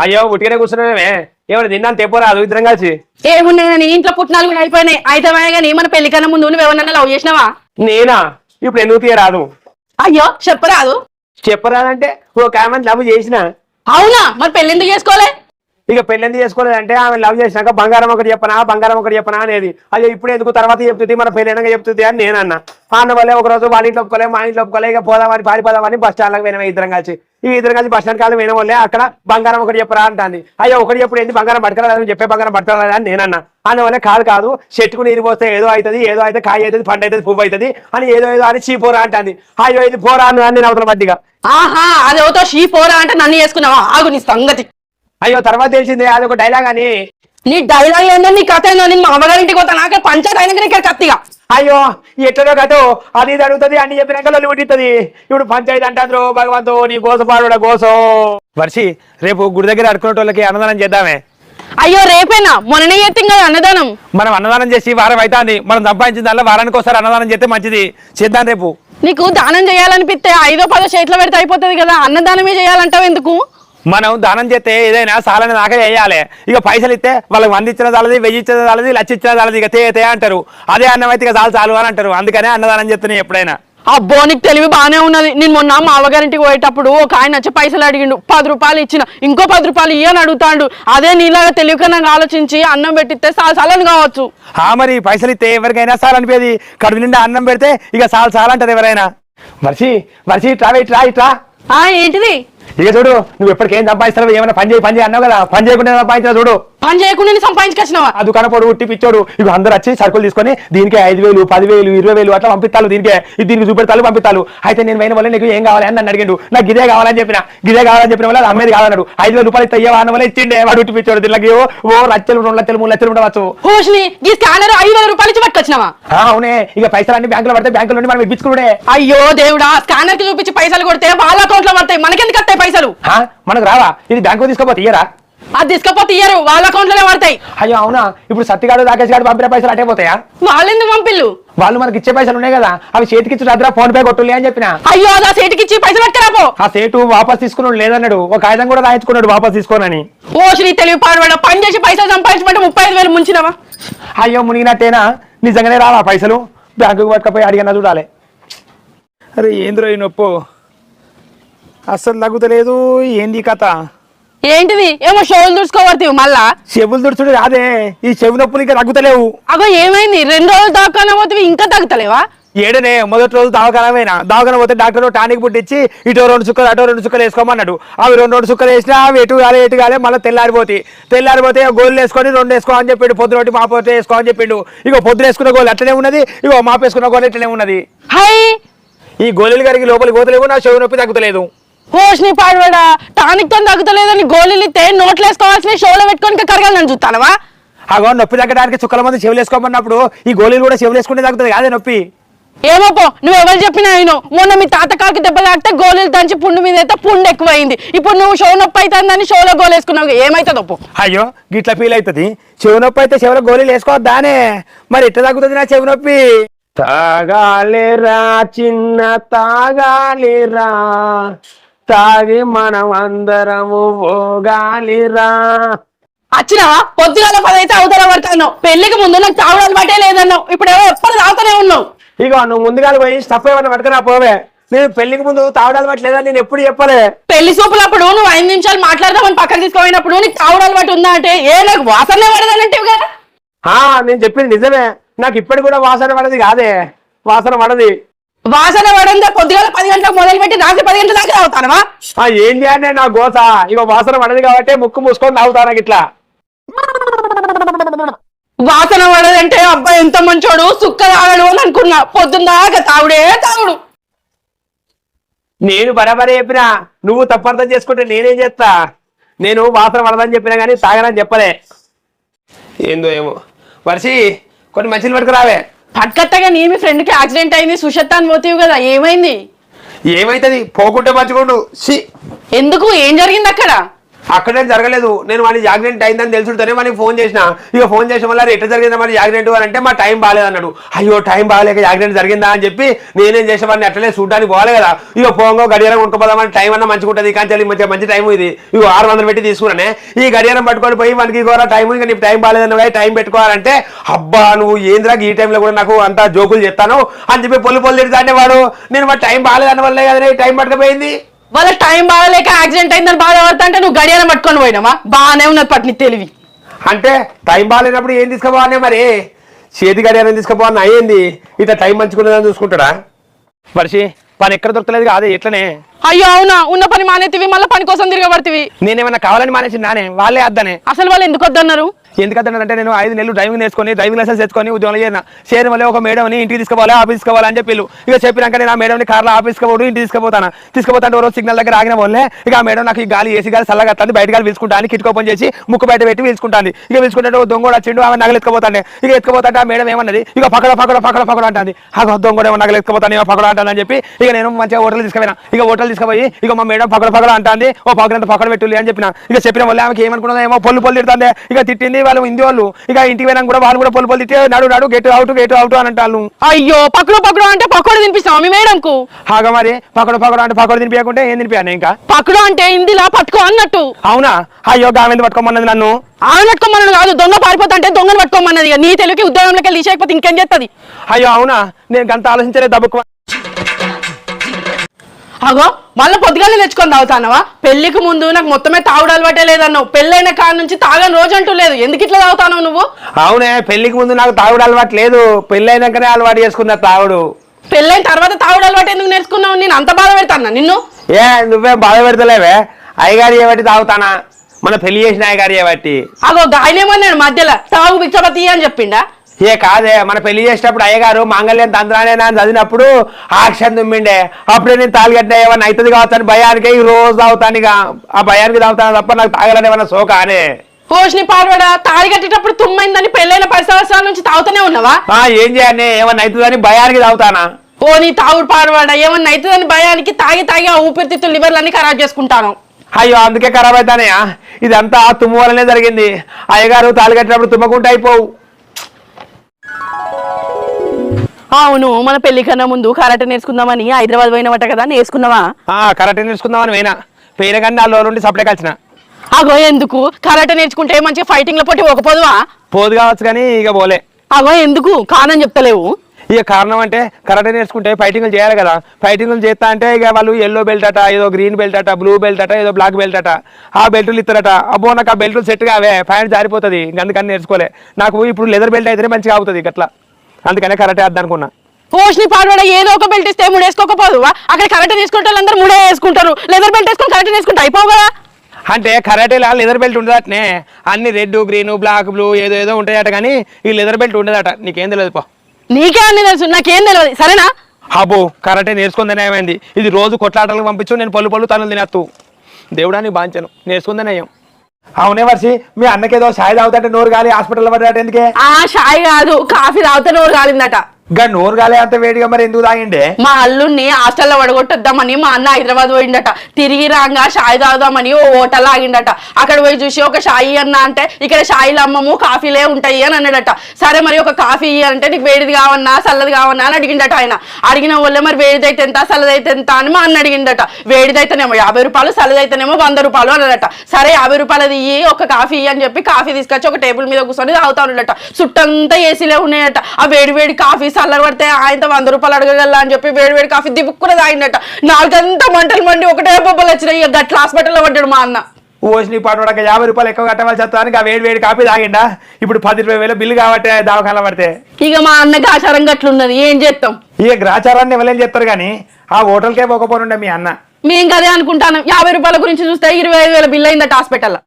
అయ్యో ఉట్టిగానే కూర్చున్నామే ఏమైనా తిన్నాను తెప్పరాదు ఇద్దరం కలిసి. ఏమున్నాయని ఇంట్లో పుట్టినాలు కూడా అయిపోయినాయి. అయితే కానీ మన పెళ్లి కన్నా ముందు నువ్వు ఎవరన్నా లవ్ చేసినావా? నేనా? ఇప్పుడు ఎందుకు తీయరాదు? అయ్యో చెప్పరాదు. చెప్పరాదంటే ఒక ఆమె లవ్ చేసిన. అవునా? మరి పెళ్లి ఎందుకు చేసుకోలే? ఇక పెళ్ళెందుకు చేసుకోలేదంటే ఆమె లవ్ చేసినాక బంగారం ఒకటి చెప్పనా అనేది. అయ్యో ఇప్పుడు ఎందుకు తర్వాత చెప్తుంది మన పెళ్ళైనాక చెప్తుంది అని నేను అన్నా. అన్న వల్లే ఒక రోజు వాళ్ళ ఇంట్లో ఒప్పుకోలే మా ఇంట్లో ఒప్పుకోలే. ఇక పోదామని పారిపోదామని బస్ స్టాండ్లకు పోయినా ఇద్దరం కలిసి. ఇద్దరం కలిసి బస్ స్టాండ్ కాదు పోయిన వాళ్ళే అక్కడ బంగారం ఒకటి చెప్పరా అంటాంది. అయ్యో ఒకటి చెప్పుడు ఏంటి బంగారం పట్టుకోలేదని చెప్పే బంగారం పట్టుకోలేదు అని నేను అన్నా. అన్న వల్లే కాదు చెట్టుకు నీరు పోస్తే ఏదో అయితే కాయ అవుతుంది పండు అవుతుంది పువ్వు అవుతుంది అని ఏదో అని చీపోరా అంటాంది. అయ్యో ఇది పోరా అని నేను అవతల మధ్యగా. ఆహా అది అవుతావు షీ పోరా అంటే నన్ను చేసుకున్నావా? ఆగు నీ సంగతి. అయ్యో తర్వాత తెలిసింది అది ఒక డైలాగ్ అని. నీ డైలాగ్ ఏందో నీ కథ ఏందో నేను మా అమ్మగారింటికి పోతా నాకే పంచాయతీ అయినా ఇక్కడ కత్తిగా. అయ్యో ఎట్లనో కథో అది ఇది అడుగుతుంది అన్ని చెప్పినాక లొల్లి పుట్టిస్తుంది. ఇప్పుడు పంచాయతీ అంటారు భగవంతు నీ కోసం పాడు కోసం. వర్షి రేపు గుడి దగ్గర అడుకునే వాళ్ళకి అన్నదానం చేద్దామే. అయ్యో రేపేనా? మొన్ననే చేస్తాం కదా అన్నదానం. మనం అన్నదానం చేసి వారం అవుతుంది. మనం సంపాదించిన దానిలో వారానికి ఒకసారి అన్నదానం చేస్తే మంచిది. చేద్దాం రేపు. నీకు దానం చేయాలనిపిస్తే 5-10 చేతిలో పెడితే అయిపోతుంది కదా. అన్నదానమే చేయాలంటావు ఎందుకు? మనం దానం చేస్తే ఏదైనా సాలని నాకే వేయాలి. ఇక పైసలు ఇస్తే వాళ్ళకి 100 ఇచ్చిన చాలది 1000 ఇచ్చిన చాలది 1,00,000 ఇచ్చిన చాలది. ఇక తే అంటారు. అదే అన్నం అయితే ఇక చాలు అని అంటారు. అందుకనే అన్నదానం చేస్తున్నాయి ఎప్పుడైనా. అబ్బో నీకు తెలివి బాగానే ఉన్నది. నేను మొన్న మా అవ్వగారింటికి పోయేటప్పుడు ఒక ఆయన వచ్చి పైసలు అడిగిండు. 10 రూపాయలు ఇచ్చిన. ఇంకో 10 రూపాయలు ఇయ్యని అడుగుతాడు. అదే నీలాగా తెలివికన్నా ఆలోచించి అన్నం పెట్టిస్తే సాలని కావచ్చు. మరి పైసలు ఇస్తే ఎవరికైనా సాలనిపోయేది. కడుపు నిండా అన్నం పెడితే ఇక సాలంటారు ఎవరైనా. వర్షి ఇట్రా. ఏంటిది? ఇక చూడు నువ్వు ఎప్పటికేం సంపాదిస్తావు ఏమైనా పని చేయి అన్నావు కదా. పని చేయకుండా సంపాదించిన చూడు. పని చేయకుండా సంపాదించుకొచ్చినావా? ఆ దుకాణపోడు ఉట్టి పిచ్చోడు. ఇవి అందరు వచ్చి సరుకులు తీసుకొని దీనికి 5,000 10,000 20,000 అట్లా పంపిస్తాను. దీనికి చూపెడతాను పంపిస్తాను. అయితే నేను పోయిన వల్ల నీకు ఏం కావాలి అని నన్ను అడిగిండు. నాకు గిదే కావాలని చెప్పిన వల్ల అమ్మేది కావాలన్నాడు. 5,000 రూపాయలు ఇస్తే అన్న వల్ల ఇచ్చిండే. వాడు ఉట్టి పిచ్చోడు. దీనికి ఓ 1,00,000 2,00,000 3,00,000 ఉండవచ్చు. ఈ స్కానర్ 5,000 రూపాయలు ఇచ్చి పట్టుకొచ్చినావా? అవునే. ఇక పైసలు అన్ని బ్యాంకులో పడితే బ్యాంకుల నుండి మనం ఇప్పించుకునే. అయ్యో దేవుడా, స్కానర్ కి చూపించి పైసలు కొడితే వాళ్ళ అకౌంట్ లో పడతాయి. మనకెందుకు వస్తాయి పైసలు? మనకు రావా? ఇది బ్యాంకు తీసుకోపోతే ఇయ్యరా? అది తీసుకపోతే ఇయ్యరు, వాళ్ళ అకౌంట్ లోనే పడతాయి. అయ్యో అవునా? ఇప్పుడు సత్తిగాడు రాకేష్ గారు పంపిన పైసలు అటే పోతాయా? వాళ్ళు ఎందుకు పంపిల్లు? వాళ్ళు మనకి ఇచ్చే పైసలు ఉన్నాయి కదా, అవి చేతికిచ్చి అద్దరా ఫోన్ పే కొట్టులే అని చెప్పిన. అయ్యో అదా సేటుకి ఇచ్చి పైసలు పట్టుకురాపో. ఆ సేటు వాపస్ తీసుకున్నాడు లేదన్నాడు. ఒక కాగితం కూడా రాయించుకున్నాడు వాపస్ తీసుకోనని. ఓ శ్రీ తెలివి పాడవాడ, పని చేసి పైసలు సంపాదించమంటే 35,000 ముంచినవా? అయ్యో మునిగినట్టేనా? నిజంగానే రావా పైసలు? బ్యాంకుకి పట్టుకపోయి అడిగినా చూడాలి. అరే ఏంద్రో ఈ నొప్పు అస్సలు తగ్గుతలేదు. ఏంది కథ? ఏంటిది? ఏమో చెవులు దుడుచుకోబడతావు మళ్ళా. చెవులు దుడుచుడు కాదే, ఈ చెవి నొప్పులు ఇంకా తగ్గుతలేవు. అగో ఏమైంది? 2 రోజులు దాకా పోతే ఇంకా తగ్గుతలేవా? ఏడనే మొదటి రోజు దవాఖాన పోతే డాక్టర్ టానిక్ పుట్టించి ఇటో 2 చుక్కలు అటో 2 చుక్కలు వేసుకోమన్నాడు. అవి 2 చుక్కలు వేసినా అవి ఎటు కాలే మళ్ళీ తెల్లారిపోతే గోళ్ళు వేసుకొని 2 వేసుకో అని చెప్పిండు. పొద్దునొట్టి మా పొద్దు వేసుకో అని చెప్పిండు. ఇగో పొద్దున వేసుకున్న గోళ్ళు అట్లనే ఉన్నది, ఇగో మాపేసుకున్న గోళ్ళు అట్లనే ఉన్నది. ఈ గోళీలు కరిగి లోపలికి పోతలేవు, నా చెవి నొప్పి తగ్గుతలేదు. హోష్ని పాడవాడా, టానిక్ తో తగ్గుతలేదని గోళీలు ఇస్తే నోట్లు వేసుకోవాల్సిన షోలో పెట్టుకొని కరగాలని చూస్తానవా? అగో నొప్పి తగ్గడానికి చుక్కల మంది చెవులు వేసుకోమన్నప్పుడు ఈ గోళీలు కూడా చెవులు వేసుకుంటే తగ్గుతుంది అదే నొప్పి. ఏమోపో, నువ్వు ఎవరు చెప్పినా అయినో. మొన్న మీ తాతకాకి దెబ్బ తాకితే గోళీలు దంచి పుండు మీద అయితే పుండు ఎక్కువైంది. ఇప్పుడు నువ్వు షో నొప్పి అవుతుందని షోలో గోలు వేసుకున్నావు, ఏమైతుందో పో. అయ్యో గిట్లా ఫీల్ అవుతుంది. చెవి నొప్పి అయితే చెవులో గోళీలు వేసుకోవద్దానే, మరి ఎట్లా తగ్గుతుంది నా చెవి నొప్పి? తాగాలిరా చిన్న తాగాలిరా, తాగి మనం అందరము పోగాలిరా. వచ్చినావా? పొద్దుగాల 10 అయితే అవతల పడతాను. పెళ్లికి ముందు నాకు తాగడం బట్టే లేదన్నావు, ఇప్పుడు ఎప్పుడు తాగుతూనే ఉన్నావు. ఇగో నువ్వు ముందుగా పోయి స్టఫ్ ఏమన్నా పట్టుకురా పోవే. నేను పెళ్లికి ముందు తాగడాలు పట్టలేదని నేను ఎప్పుడు చెప్పలే. పెళ్లి సూపులప్పుడు నువ్వు 5 నిమిషాలు మాట్లాడదామని పక్కన తీసుకుపోయినప్పుడు నీకు తాగడాలు బట్టి ఉందా అంటే నాకు వాసనే పడదనంటే కదా. నేను చెప్పింది నిజమే, నాకు ఇప్పటికి కూడా వాసన పడది కాదే, వాసన పడది. వాసన పడందే పొద్దుగాల 10 గంటలకు మొదలు పెట్టి రాత్రి 10 గంటల దాకా తాగుతానవా? ఏం చేయాలి నా గోస? ఇక వాసన పడది కాబట్టి ముక్కు మూసుకొని తాగుతాను ఇట్లా. వాసన పడదంటే అబ్బాయి ఎంత మంచోడు, సుక్క తాగడు అని అనుకున్నా. పొద్దున్న దాకా తాగుడు. నేను బరాబరే చెప్పినా, నువ్వు తప్పర్థం చేసుకుంటే నేనేం చేస్తా? నేను వాసన పడదని చెప్పినా కానీ తాగనని చెప్పలే. ఏందో ఏమో. వర్షి కొన్ని మంచిలు పట్టుకురావే. పట్టుకట్టగా నీ మీ ఫ్రెండ్ కి యాక్సిడెంట్ అయింది, సుషత్త అని పోతీవి కదా, ఏమైంది? ఏమైతుంది? పోకుంటే మంచుకోండు. ఎందుకు? ఏం జరిగింది అక్కడ? అక్కడే జరగలేదు. నేను వాడిని యాక్సిడెంట్ అయిందని తెలుసుంటేనే వాడికి ఫోన్ చేసిన. ఇక ఫోన్ చేసిన వల్ల ఎట్లా జరిగిందా మరి యాక్సిడెంట్ అని అంటే మా టైం బాగాలేదు అన్నాడు. అయ్యో టైం బాగాలేక యాక్సిడెంట్ జరిగిందా అని చెప్పి నేనేం చేసిన వాడిని అట్లనే చూడడానికి పోవాలి కదా. ఇక పోంగో గడియారం కొనుక్కోపోదామని టైం అన్నా మంచిగా ఉంటుంది కానీ మంచి టైం ఇది. ఇక 600 పెట్టి తీసుకున్నానే. ఈ గడియారం పట్టుకొని పోయి మనకి కూడా టైం ఇక నీకు టైం బాగాలేదన్న టైం పెట్టుకోవాలంటే అబ్బా నువ్వు ఏంద్రా ఈ టైంలో కూడా నాకు అంత జోకులు చెప్తాను అని చెప్పి పొల్లు తిడతా అంటే వాడు నేను మరి టైం బాగాలేదన్న వల్లే కదా టైం పట్టుకపోయింది. వాళ్ళ టైం బాగాలేక యాక్సిడెంట్ అయిందని బాధపడతా అంటే నువ్వు గడియారం పట్టుకొని పోయినామా? బాగానే ఉన్నది పట్ని తెలివి. అంటే టైం బాగాలేనప్పుడు ఏం తీసుకోపోవాలనే మరి చేతి గడియారం తీసుకోపోవాలని అయ్యింది. ఇట్లా టైం మంచుకున్నదని చూసుకుంటాడా వర్షి? పని ఎక్కడ దొరకలేదు కాదే ఎట్లనే? అయ్యో అవునా, ఉన్న పని మానేతివి మళ్ళీ పని కోసం తిరగబడితివి. నేనేమన్నా కావాలని మానేసి నానే వాళ్ళే అద్దనే. అసలు వాళ్ళు ఎందుకు వద్దన్నారు? ఎందుకంటే నేను 5 నెలలు డ్రైవింగ్ నేర్చుకొని డ్రైవింగ్ లైసెన్స్ తెచ్చుకొని ఉద్యోగంలో చేరిన వల్ల ఒక మేడంని ఇంటికి తీసుకోవాలి ఆఫీస్ తీసుకోవాలని చెప్పి ఇక చెప్పినాక నేను ఆ మేడంని కార్లో ఆఫీస్కి పోడు ఇంటికి తీసుకుపోతాను రోజు సిగ్నల్ దగ్గర ఆగిన వాళ్ళే ఇక ఆ మేడం నాకు ఈ గాలి ఏసీ గాలి చల్లగా వస్తుంది బయట గాలి వీల్చుకుంటాను కిటికీ ఓపెన్ చేసి ముక్కు బయట పెట్టి వీల్చుకుంటాను. ఇక వీల్చుకుంటే దొంగోడు వచ్చిండు ఆమె నగలు ఎత్తుకుపోతాండే. ఇక ఎత్తుకుపోతాంటే ఆ మేడం ఏమన్నది ఇక పకడ అంటుంది. ఆ దొంగోడు ఏమో నగలు ఎత్తుకుపోతాను ఏమో పకడ అంటానని చెప్పి ఇక నేను మంచిగా హోటల్ తీసుకుపోయినా. ఇక హోటల్ తీసుకుపోయి ఇక మా మేడం పకడ అంటుంది. ఓ పకడంత పకడ పెట్టులి అని చెప్పిన. ఇక చెప్పిన వల్ల ఆమెకి ఏమనుకున్నదో ఏమో పొల్లు తిడుతుంది. ఇక తిట్టింది వాళ్ళు హిందీ వాళ్ళు. ఇక ఇంటికి పోయినా కూడా వాళ్ళు కూడా పొల్లు తిట్టే నడు గెట్ అవుట్ అని అంటారు. అయ్యో పకడు అంటే పకోడీ తినిపిస్తావా మీ మేడంకు? హాగా మరి పకడు అంటే పకోడీ తినిపించకుంటే ఏం తినిపించాను ఇంకా? పకడు అంటే హిందీలా పట్టుకో అన్నట్టు. అవునా? అయ్యో గామెంది పట్టుకోమన్నది నన్ను. ఆమె పట్టుకోమన్నది కాదు, దొంగ పారిపోతా అంటే దొంగను పట్టుకోమన్నది. నీ తెలుగుకి ఉద్యోగంలోకి తీసేయకపోతే ఇంకేం చేస్తుంది? అయ్యో అవునా? నేను గంత ఆలోచించలేదు దబ్బుకు. అగో మళ్ళీ పొద్దుగానే తెచ్చుకొని తాగుతానవా? పెళ్లికి ముందు నాకు మొత్తమే తాగుడు అలవాటే లేదన్నావు. పెళ్ళైన కాడ నుంచి తాగని రోజు అంటూ లేదు. ఎందుకు ఇట్లా తాగుతావు నువ్వు? అవునే పెళ్లికి ముందు నాకు తాగుడు అలవాటు లేదు. పెళ్ళైనాకనే అలవాటు చేసుకున్నా తాగుడు. పెళ్ళైన తర్వాత తాగుడు అలవాటు ఎందుకు నేర్చుకున్నావు? నేను అంత బాధ పెడతానా నిన్ను? నువ్వేం బాధ పెడతలేవే. అయ్యగారి ఏబట్టి తాగుతానా? మన పెళ్లి చేసిన అయ్యగారి ఏబట్టి. అగో గాయనేమన్నాడు మధ్యలో తాగు బిచ్చపతి అని చెప్పిండా? కాదే మన పెళ్లి చేసేటప్పుడు అయ్యగారు మాంగళ్యం తంత్రానేనా అని చదివినప్పుడు ఆక్షన్ తుమ్మిండే. అప్పుడే నేను తాలిగట్టిన ఏమన్నా అవుతుంది కావచ్చని భయానికి ఈ రోజు తాగుతాను. ఇక ఆ భయానికి తాగుతాను తప్ప నాకు తాగలని ఏమన్నా సోకా అనే. పోషిని పాల్పడా తాళి కట్టేటప్పుడు తుమ్మైందని పెళ్ళైన 10 సంవత్సరాల నుంచి తాగుతూనే ఉన్నావా? ఏం చేయాలి? ఏమన్నా అవుతుందని భయానికి తాగుతానా? ఓ నీ తాగుడు పాల్పడా ఏమన్నా అవుతుందని భయానికి తాగి ఆ ఊపిరితిత్తులు లివర్లన్నీ ఖరాబ్ చేసుకుంటాను. అయ్యో అందుకే ఖరాబ్ అవుతానయా. ఇదంతా తుమ్ము వల్లనే జరిగింది. అయ్యగారు తాళి కట్టినప్పుడు తుమ్మకుంటే అయిపోవు. అవును మన పెళ్లి కన్నా ముందు కరాటే నేర్చుకుందామని హైదరాబాద్ పోయినవట కదా, నేర్చుకున్నావా? కరాటే నేర్చుకుందామని పోయిన కానీ నాలో నుండి సప్లై కలిసిన. అగో ఎందుకు? కరాటే నేర్చుకుంటే మంచిగా ఫైటింగ్ లో పోటీ పోకపోదువా? పోదు కావచ్చు కానీ ఇక పోలే. అగో ఎందుకు కారణం చెప్తలేవు? ఇక కారణం అంటే కరాటే నేర్చుకుంటే ఫైటింగ్లు చేయాలి కదా. ఫైటింగ్లు చేస్తా అంటే ఇక వాళ్ళు ఎల్లో బెల్ట్ అట, ఏదో గ్రీన్ బెల్ట్ అట, బ్లూ బెల్ట్ అట, ఏదో బ్లాక్ బెల్ట్ అట, ఆ బెల్ట్లు ఇస్తారట. అబ్బో నాకు ఆ బెల్ట్లు సెట్ కావే, ప్యాంట్ జారిపోతుంది. అందుకని నేర్చుకోలే. నాకు ఇప్పుడు లెదర్ బెల్ట్ అయితేనే మంచిగా అవుతుంది అట్లా. అందుకనే కరాటే వద్ద అనుకున్నా. పోషిని పాల్పడ ఏదో ఒక బెల్ట్ ఇస్తే మూడు వేసుకోకపోదువా? అక్కడ కరాటే తీసుకుంటే వాళ్ళందరూ మూడే వేసుకుంటారు. లెదర్ బెల్ట్ వేసుకొని కరాటే తీసుకుంటే అయిపోవు కదా. అంటే కరాటేలా లెదర్ బెల్ట్ ఉండదటనే. అన్ని రెడ్ గ్రీన్ బ్లాక్ బ్లూ ఏదో ఉంటాయట కానీ ఈ లెదర్ బెల్ట్ ఉండదట. నీకేం తెలియదు పో. నీకే అన్ని తెలుసు, నాకేం తెలియదు సరేనా? అబ్బో కరాటే నేర్చుకుందనే ఏమైంది? ఇది రోజు కొట్లాటలకు పంపించు, నేను పళ్ళు తనులు తినేస్తూ. దేవుడాన్ని బాంచను నేర్చుకుందనే అయ్యాం. అవునే వర్షి మీ అన్నకేదో షాయి తాగుతుంటే నోరు గాలి హాస్పిటల్లో పడ్డాట ఎందుకే? ఆ షాయి కాదు కాఫీ తాగితే నోరు కాలిందట. గా నోరు గాలే అంత వేడిగా మరి ఎందుకు తాగిండే? మా అల్లుడిని హాస్టల్లో పడగొట్టొద్దామని మా అన్న హైదరాబాద్ పోయిండట. తిరిగి రాగా షాయి తాగుదామని ఓ హోటల్ ఆగిండట. అక్కడ పోయి చూసి ఒక షాయి అన్న అంటే ఇక్కడ షాయిలు అమ్మము కాఫీలే ఉంటాయి అని అన్నాడట. సరే మరి ఒక కాఫీ అంటే నీకు వేడిది కావన్నా చల్లది కావన్నా అని అడిగిండట. ఆయన అడిగిన వాళ్ళే మరి వేడిదైతే ఎంత చల్లదైతే ఎంత అని మా అన్న అడిగిండట. వేడిదైతేనేమో 50 రూపాయలు, చల్లదైతేనేమో 100 రూపాయలు అన్నాడట. సరే 50 రూపాయలది ఒక కాఫీ అని చెప్పి కాఫీ తీసుకొచ్చి ఒక టేబుల్ మీద కూర్చొని తాగుతా ఉన్నాడట. చుట్టంతా ఏసీలే ఉన్నాయట. ఆ వేడి కాఫీ చల్లర పడితే ఆయనతో 100 రూపాయలు అడగగల అని చెప్పి వేడి కాఫీ దిప్పుకుని తాగిండట. నాలుగంతా మంటలు మండి ఒకటే బొబ్బలు వచ్చినాయి. గట్ల హాస్పిటల్లో పడ్డాడు మా అన్న. ఓసిని పాటోడక 50 రూపాయలు ఎక్కువ కట్టవలసి వస్తానికి ఆ వేడి కాఫీ తాగిండా. ఇప్పుడు 10-20 బిల్లు కాబట్టి దవాఖాన పడితే ఇక మా అన్నకి ఆచారం గట్లున్నది, ఏం చేస్తాం? ఇక గ్రాచారాన్ని ఎవరేం చెప్తారు కానీ ఆ హోటల్కే పోకపోనుండే మీ అన్న. మేము కదే అనుకుంటాను. 50 రూపాయల గురించి చూస్తే 25,000 బిల్లు అయిందట హాస్పిటల్.